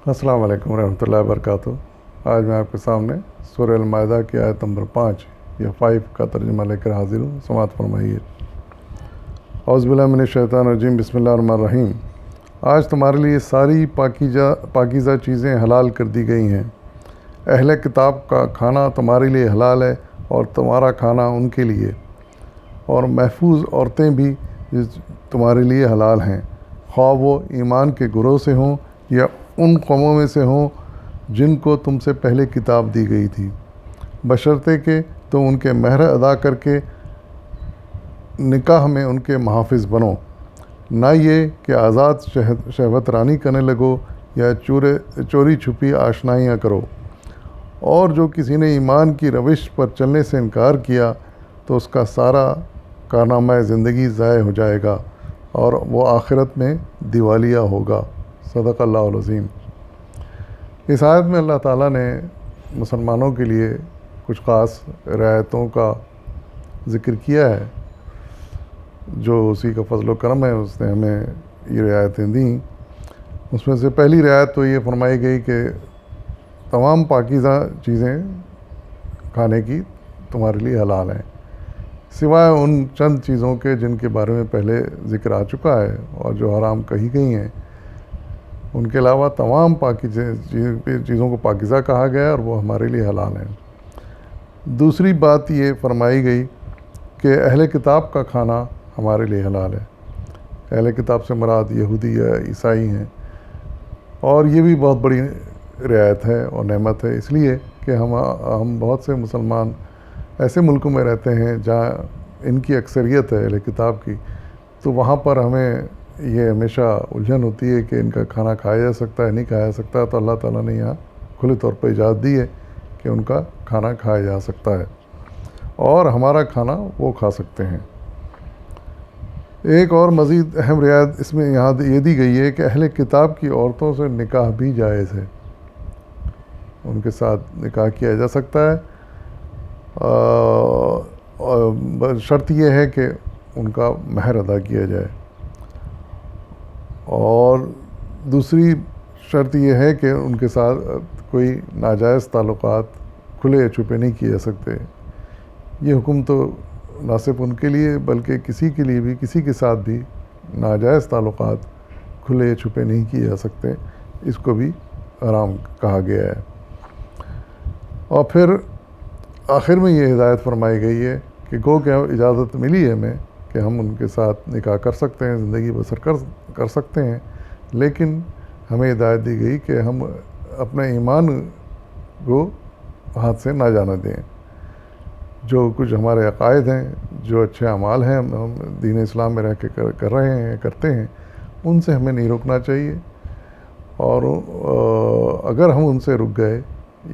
السلام علیکم ورحمۃ اللہ وبرکاتہ۔ آج میں آپ کے سامنے سورہ المائدہ کی آیت نمبر 5 یا 5 کا ترجمہ لے کر حاضر ہوں۔ سماعت فرمائیے۔ اعوذ باللہ من الشیطان الرجیم، بسم اللہ الرحمن الرحیم۔ آج تمہارے لیے ساری پاکیزہ چیزیں حلال کر دی گئی ہیں۔ اہل کتاب کا کھانا تمہارے لیے حلال ہے اور تمہارا کھانا ان کے لیے، اور محفوظ عورتیں بھی تمہارے لیے حلال ہیں، خواہ وہ ایمان کے گروہ سے ہوں یا ان قوموں میں سے ہوں جن کو تم سے پہلے کتاب دی گئی تھی، بشرطے کہ تم ان کے مہر ادا کر کے نکاح میں ان کے محافظ بنو، نہ یہ کہ آزاد شہوت رانی کرنے لگو یا چوری چھپی آشنائیاں کرو۔ اور جو کسی نے ایمان کی روش پر چلنے سے انکار کیا تو اس کا سارا کارنامہ زندگی ضائع ہو جائے گا اور وہ آخرت میں دیوالیہ ہوگا۔ صدق اللہ العظیم۔ اس آیت میں اللہ تعالیٰ نے مسلمانوں کے لیے کچھ خاص رعایتوں کا ذکر کیا ہے، جو اسی کا فضل و کرم ہے، اس نے ہمیں یہ رعایتیں دیں۔ اس میں سے پہلی رعایت تو یہ فرمائی گئی کہ تمام پاکیزہ چیزیں کھانے کی تمہارے لیے حلال ہیں، سوائے ان چند چیزوں کے جن کے بارے میں پہلے ذکر آ چکا ہے اور جو حرام کہی گئی ہیں۔ ان کے علاوہ تمام چیزوں کو پاکیزہ کہا گیا اور وہ ہمارے لیے حلال ہیں۔ دوسری بات یہ فرمائی گئی کہ اہل کتاب کا کھانا ہمارے لیے حلال ہے۔ اہل کتاب سے مراد یہودی یا عیسائی ہیں، اور یہ بھی بہت بڑی رعایت ہے اور نعمت ہے، اس لیے کہ ہم بہت سے مسلمان ایسے ملکوں میں رہتے ہیں جہاں ان کی اکثریت ہے اہل کتاب کی، تو وہاں پر ہمیں یہ ہمیشہ الجھن ہوتی ہے کہ ان کا کھانا کھایا جا سکتا ہے نہیں کھایا جا سکتا۔ تو اللہ تعالیٰ نے یہاں کھلے طور پر اجازت دی ہے کہ ان کا کھانا کھایا جا سکتا ہے اور ہمارا کھانا وہ کھا سکتے ہیں۔ ایک اور مزید اہم رعایت اس میں یہاں یہ دی گئی ہے کہ اہل کتاب کی عورتوں سے نکاح بھی جائز ہے، ان کے ساتھ نکاح کیا جا سکتا ہے، اور شرط یہ ہے کہ ان کا مہر ادا کیا جائے، اور دوسری شرط یہ ہے کہ ان کے ساتھ کوئی ناجائز تعلقات کھلے یا چھپے نہیں کیے جا سکتے۔ یہ حکم تو نہ صرف ان کے لیے بلکہ کسی کے لیے بھی، کسی کے ساتھ بھی ناجائز تعلقات کھلے یا چھپے نہیں کیے جا سکتے، اس کو بھی حرام کہا گیا ہے۔ اور پھر آخر میں یہ ہدایت فرمائی گئی ہے کہ گو کہ اجازت ملی ہے ہمیں کہ ہم ان کے ساتھ نکاح کر سکتے ہیں، زندگی بسر کر سکتے ہیں، لیکن ہمیں ہدایت دی گئی کہ ہم اپنے ایمان کو ہاتھ سے نہ جانا دیں۔ جو کچھ ہمارے عقائد ہیں، جو اچھے اعمال ہیں ہم دین اسلام میں رہ کے کر رہے ہیں، کرتے ہیں، ان سے ہمیں نہیں رکنا چاہیے، اور اگر ہم ان سے رک گئے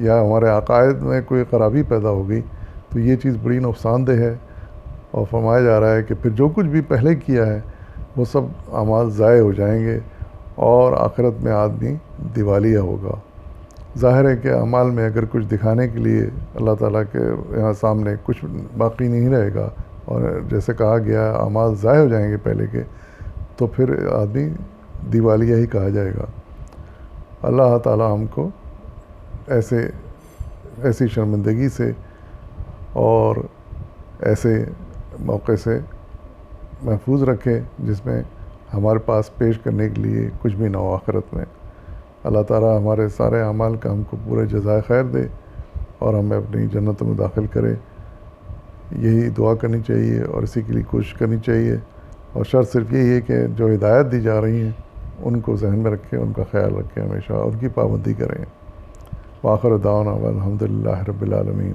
یا ہمارے عقائد میں کوئی خرابی پیدا ہو گئی تو یہ چیز بڑی نقصان دہ ہے، اور فرمایا جا رہا ہے کہ پھر جو کچھ بھی پہلے کیا ہے وہ سب اعمال ضائع ہو جائیں گے اور آخرت میں آدمی دیوالیہ ہوگا۔ ظاہر ہے کہ اعمال میں اگر کچھ دکھانے کے لیے اللہ تعالیٰ کے یہاں سامنے کچھ باقی نہیں رہے گا، اور جیسے کہا گیا اعمال ضائع ہو جائیں گے پہلے کے، تو پھر آدمی دیوالیہ ہی کہا جائے گا۔ اللہ تعالیٰ ہم کو ایسی شرمندگی سے اور ایسے موقع سے محفوظ رکھے جس میں ہمارے پاس پیش کرنے کے لیے کچھ بھی نہ ہو آخرت میں۔ اللہ تعالیٰ ہمارے سارے اعمال کا ہم کو پورے جزائے خیر دے اور ہمیں اپنی جنت میں داخل کرے۔ یہی دعا کرنی چاہیے اور اسی کے لیے کوشش کرنی چاہیے، اور شرط صرف یہی ہے کہ جو ہدایت دی جا رہی ہیں ان کو ذہن میں رکھیں، ان کا خیال رکھیں، ہمیشہ ان کی پابندی کریں۔ وآخر دعوانا الحمد للہ رب العالمین۔